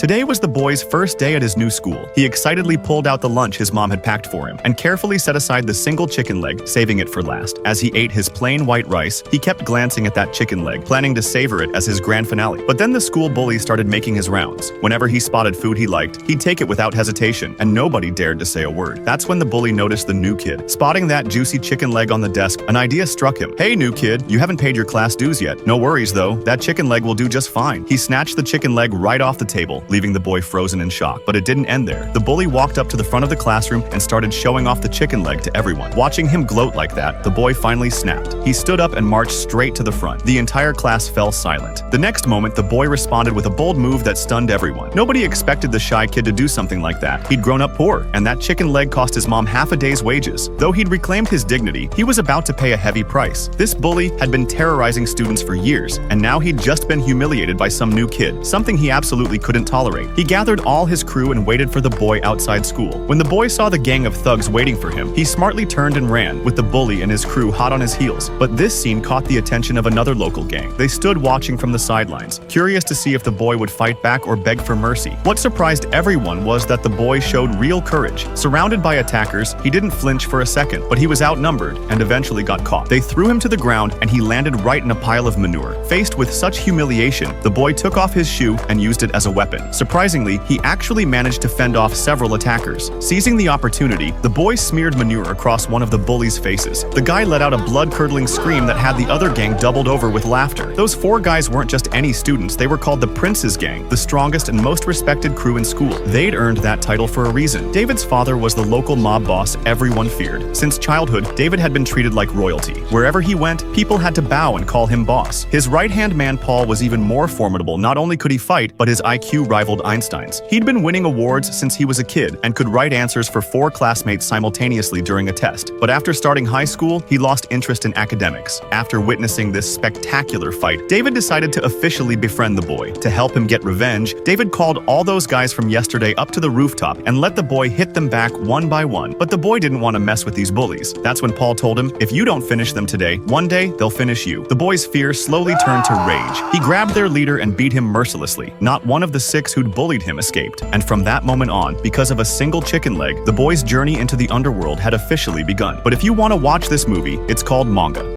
Today was the boy's first day at his new school. He excitedly pulled out the lunch his mom had packed for him and carefully set aside the single chicken leg, saving it for last. As he ate his plain white rice, he kept glancing at that chicken leg, planning to savor it as his grand finale. But then the school bully started making his rounds. Whenever he spotted food he liked, he'd take it without hesitation, and nobody dared to say a word. That's when the bully noticed the new kid. Spotting that juicy chicken leg on the desk, an idea struck him. "Hey, new kid, you haven't paid your class dues yet. No worries though, that chicken leg will do just fine." He snatched the chicken leg right off the table, leaving the boy frozen in shock. But it didn't end there. The bully walked up to the front of the classroom and started showing off the chicken leg to everyone. Watching him gloat like that, the boy finally snapped. He stood up and marched straight to the front. The entire class fell silent. The next moment, the boy responded with a bold move that stunned everyone. Nobody expected the shy kid to do something like that. He'd grown up poor, and that chicken leg cost his mom half a day's wages. Though he'd reclaimed his dignity, he was about to pay a heavy price. This bully had been terrorizing students for years, and now he'd just been humiliated by some new kid, something he absolutely couldn't tolerate. He gathered all his crew and waited for the boy outside school. When the boy saw the gang of thugs waiting for him, he smartly turned and ran, with the bully and his crew hot on his heels. But this scene caught the attention of another local gang. They stood watching from the sidelines, curious to see if the boy would fight back or beg for mercy. What surprised everyone was that the boy showed real courage. Surrounded by attackers, he didn't flinch for a second, but he was outnumbered and eventually got caught. They threw him to the ground and he landed right in a pile of manure. Faced with such humiliation, the boy took off his shoe and used it as a weapon. Surprisingly, he actually managed to fend off several attackers. Seizing the opportunity, the boy smeared manure across one of the bully's faces. The guy let out a blood-curdling scream that had the other gang doubled over with laughter. Those four guys weren't just any students, they were called the Prince's Gang, the strongest and most respected crew in school. They'd earned that title for a reason. David's father was the local mob boss everyone feared. Since childhood, David had been treated like royalty. Wherever he went, people had to bow and call him boss. His right-hand man Paul was even more formidable. Not only could he fight, but his IQ rivaled Einstein's. He'd been winning awards since he was a kid and could write answers for 4 classmates simultaneously during a test. But after starting high school, he lost interest in academics. After witnessing this spectacular fight, David decided to officially befriend the boy. To help him get revenge, David called all those guys from yesterday up to the rooftop and let the boy hit them back one by one. But the boy didn't want to mess with these bullies. That's when Paul told him, "If you don't finish them today, one day they'll finish you." The boy's fear slowly turned to rage. He grabbed their leader and beat him mercilessly. Not one of the 6 who'd bullied him escaped. And from that moment on, because of a single chicken leg, the boy's journey into the underworld had officially begun. But if you want to watch this movie, it's called manga.